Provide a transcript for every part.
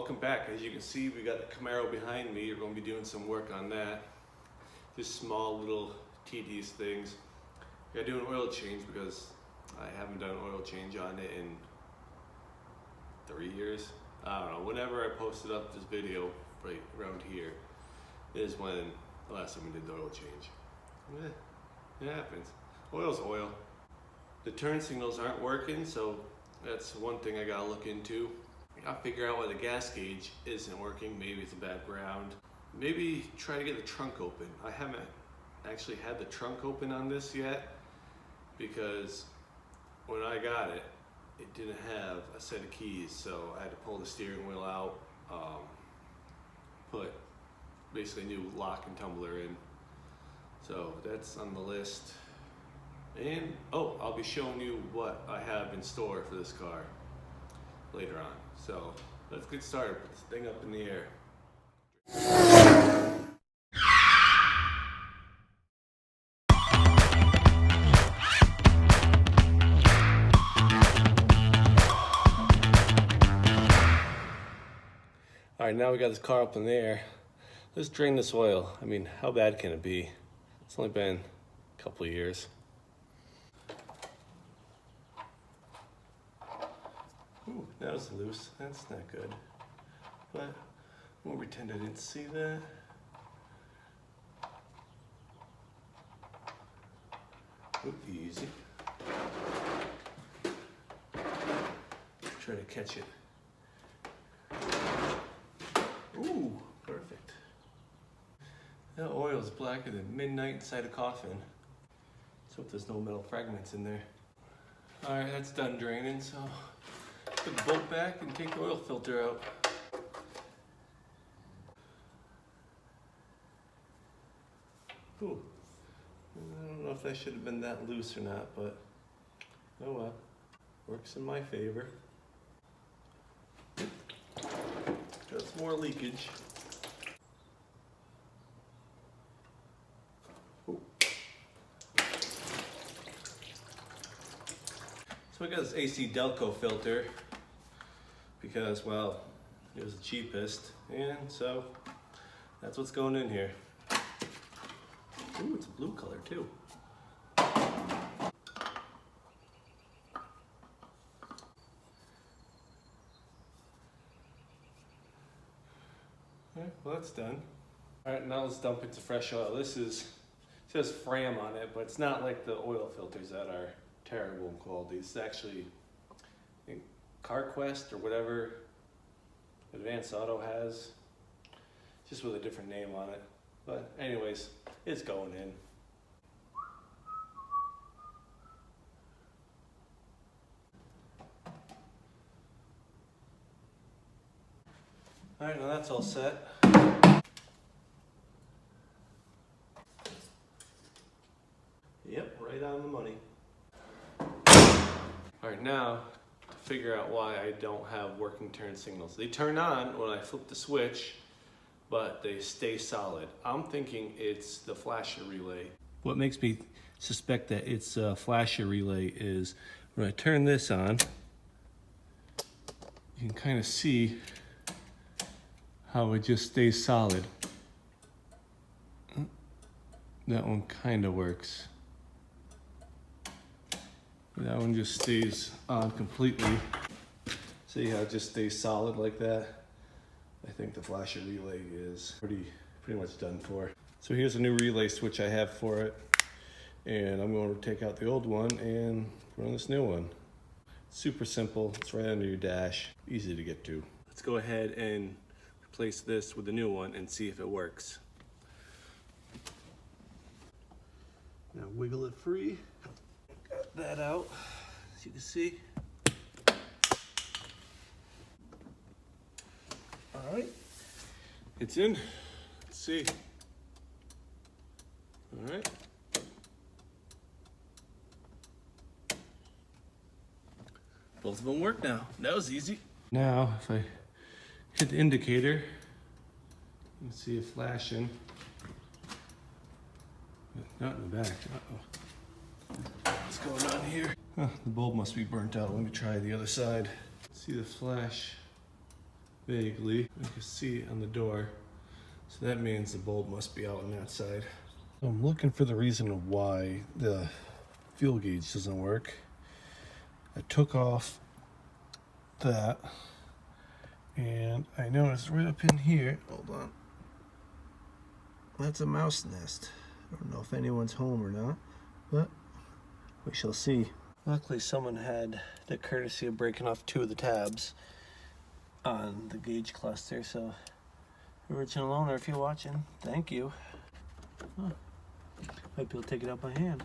welcome back. As you can see, we got the Camaro behind me. You're going to be doing some work on that. Just small little tedious things. I got to do an oil change because I haven't done an oil change on it in 3 years. I don't know. Whenever I posted up this video right around here is when the last time we did the oil change. It happens. Oil's oil. The turn signals aren't working, so that's one thing I gotta look into. I'll figure out why the gas gauge isn't working. Maybe it's a bad ground. Maybe try to get the trunk open. I haven't actually had the trunk open on this yet because when I got it, it didn't have a set of keys, so I had to pull the steering wheel out, put basically a new lock and tumbler in. So that's on the list. And I'll be showing you what I have in store for this car later on. So let's get started. Put this thing up in the air. All right, now we got this car up in the air. Let's drain this oil. I mean, how bad can it be? It's only been a couple of years. Ooh, that was loose. That's not good. But we'll pretend I didn't see that. Ooh, easy. Try to catch it. Ooh, perfect. That oil is blacker than midnight inside a coffin. Let's hope there's no metal fragments in there. All right, that's done draining, so put the bolt back and take the oil filter out. Ooh, I don't know if that should have been that loose or not, but oh well, works in my favor. Got some more leakage. Ooh. So I got this AC Delco filter because, well, it was the cheapest, and so that's what's going in here. Ooh, it's a blue color too. Alright, well that's done. Alright, now let's dump into fresh oil. This it says Fram on it, but it's not like the oil filters that are terrible in quality. It's actually, I think, CarQuest or whatever Advanced Auto has, just with a different name on it. But anyways, it's going in. All right, now that's all set. Yep, right on the money. All right, now to figure out why I don't have working turn signals. They turn on when I flip the switch, but they stay solid. I'm thinking it's the flasher relay. What makes me suspect that it's a flasher relay is when I turn this on, you can kind of see how it just stays solid. That one kind of works. That one just stays on completely. See how it just stays solid like that? I think the flasher relay is pretty much done for. So here's a new relay switch I have for it. And I'm going to take out the old one and run this new one. Super simple, it's right under your dash, easy to get to. Let's go ahead and replace this with the new one and see if it works. Now wiggle it free. Got that out, as you can see. All right, it's in. Let's see. All right. Both of them work now. That was easy. Now, if I hit the indicator, you can see it flashing. Not in the back. Uh-oh. What's going on here? Huh, the bulb must be burnt out. Let me try the other side. See the flash vaguely. You can see it on the door. So that means the bulb must be out on that side. I'm looking for the reason of why the fuel gauge doesn't work. I took off that and I noticed right up in here, hold on, that's a mouse nest. I don't know if anyone's home or not, but we shall see. Luckily someone had the courtesy of breaking off 2 of the tabs on the gauge cluster, so original owner, if you're watching, thank you. Huh. Might be able to take it out by hand.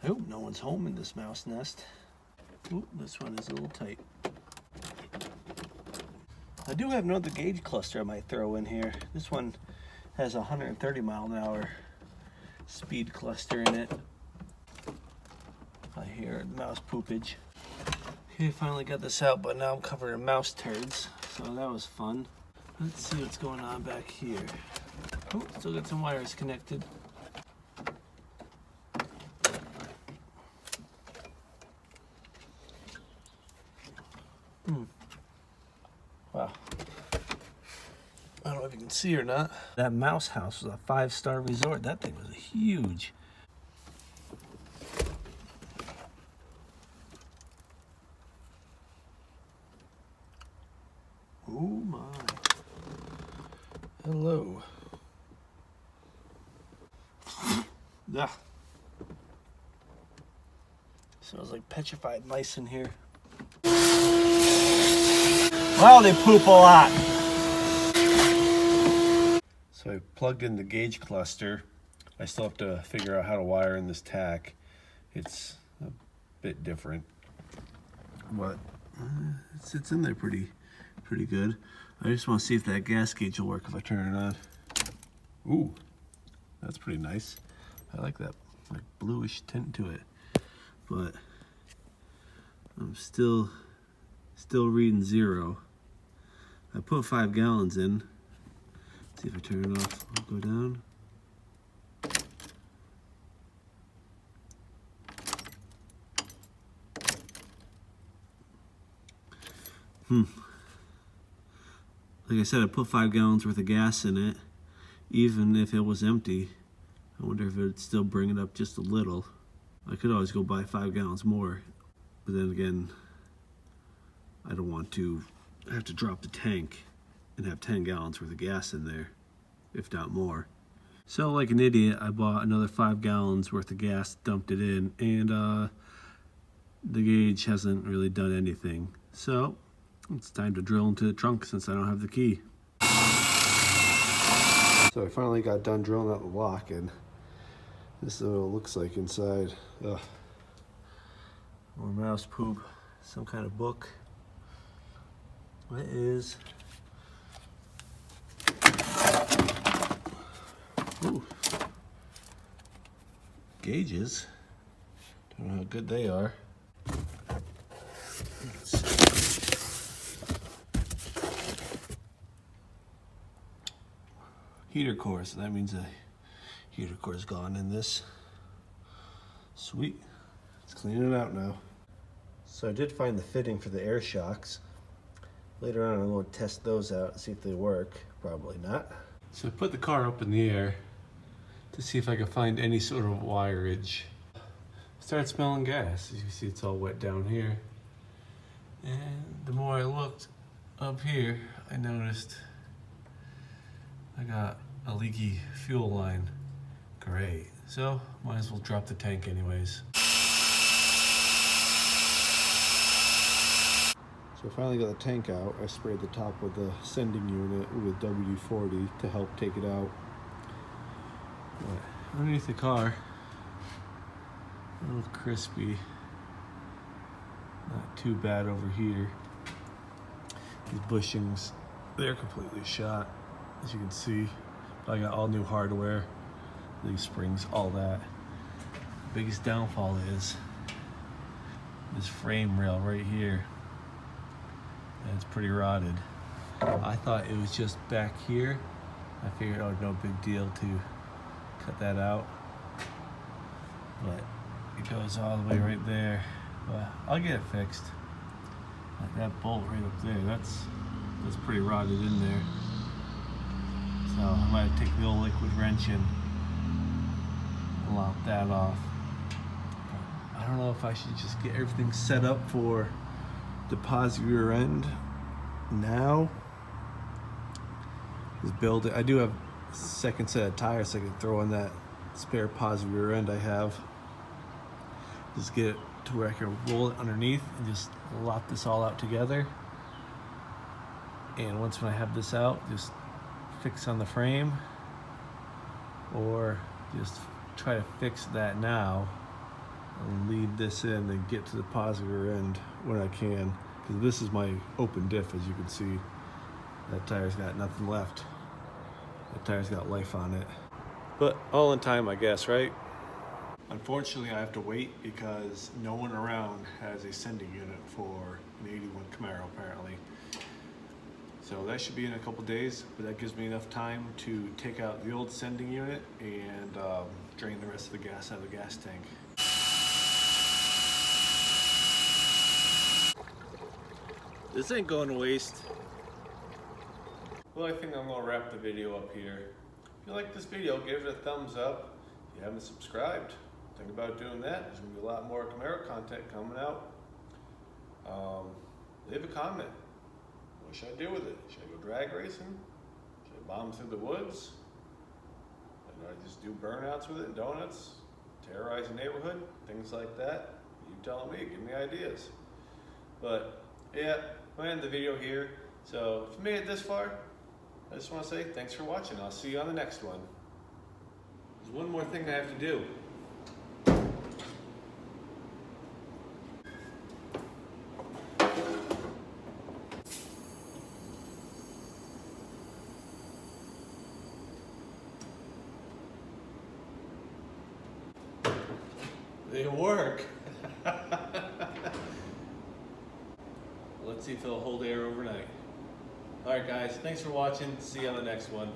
I hope no one's home in this mouse nest. Ooh, this one is a little tight. I do have another gauge cluster I might throw in here. This one has a 130 mile an hour speed cluster in it. I hear mouse poopage. Okay, finally got this out, but now I'm covered in mouse turds, so that was fun. Let's see what's going on back here. Oh, still got some wires connected. Wow. I don't know if you can see or not. That mouse house was a 5-star resort. That thing was huge. Oh my. Hello. Yeah. Smells like petrified mice in here. Wow, they poop a lot. So I plugged in the gauge cluster. I still have to figure out how to wire in this tack. It's a bit different, but it sits in there pretty good. I just want to see if that gas gauge will work if I turn it on. Ooh, that's pretty nice. I like that like bluish tint to it, but I'm still reading 0. I put 5 gallons in. Let's see if I turn it off. I'll go down. Like I said, I put 5 gallons worth of gas in it. Even if it was empty, I wonder if it would still bring it up just a little. I could always go buy 5 gallons more, but then again, I don't want to have to drop the tank and have 10 gallons worth of gas in there, if not more. So like an idiot, I bought another 5 gallons worth of gas, dumped it in, and the gauge hasn't really done anything. So it's time to drill into the trunk since I don't have the key. So I finally got done drilling out the lock, and this is what it looks like inside. Ugh. More mouse poop, some kind of book. What is? Ooh. Gauges. Don't know how good they are. Let's see. Heater core, so that means the heater core is gone in this. Sweet. Let's clean it out now. So I did find the fitting for the air shocks. Later on I'm going to test those out and see if they work. Probably not. So I put the car up in the air to see if I could find any sort of wireage. Started smelling gas. As you can see, it's all wet down here. And the more I looked up here, I noticed I got a leaky fuel line. Great. So might as well drop the tank anyways. So I finally got the tank out. I sprayed the top of the sending unit with WD-40 to help take it out. But underneath the car, a little crispy. Not too bad over here. These bushings, they're completely shot, as you can see. I got all new hardware, these springs, all that. The biggest downfall is this frame rail right here. It's pretty rotted. I thought it was just back here. I figured, oh, no big deal to cut that out. But it goes all the way right there. But I'll get it fixed. Like that bolt right up there, that's pretty rotted in there. So I might take the old liquid wrench and lop that off. But I don't know if I should just get everything set up for the Posi rear end now. Just build it. I do have a second set of tires so I can throw in that spare Posi rear end I have. Just get it to where I can roll it underneath and just lop this all out together. And once when I have this out, just fix on the frame, or just try to fix that now and leave this in and get to the Posi rear end when I can, because this is my open diff. As you can see, that tire's got nothing left. That tire's got life on it. But all in time, I guess, right? Unfortunately, I have to wait because no one around has a sending unit for an 81 Camaro apparently. So that should be in a couple days, but that gives me enough time to take out the old sending unit and drain the rest of the gas out of the gas tank. This ain't going to waste. Well, I think I'm going to wrap the video up here. If you like this video, give it a thumbs up. If you haven't subscribed, think about doing that. There's going to be a lot more Camaro content coming out. Leave a comment. What should I do with it? Should I go drag racing? Should I bomb through the woods? Should I just do burnouts with it, donuts, terrorize the neighborhood, things like that? You tell me, give me ideas. But yeah, I'm gonna end the video here. So if you made it this far, I just want to say thanks for watching. I'll see you on the next one. There's one more thing I have to do. They work. Let's see if they'll hold air overnight. All right, guys, thanks for watching. See you on the next one.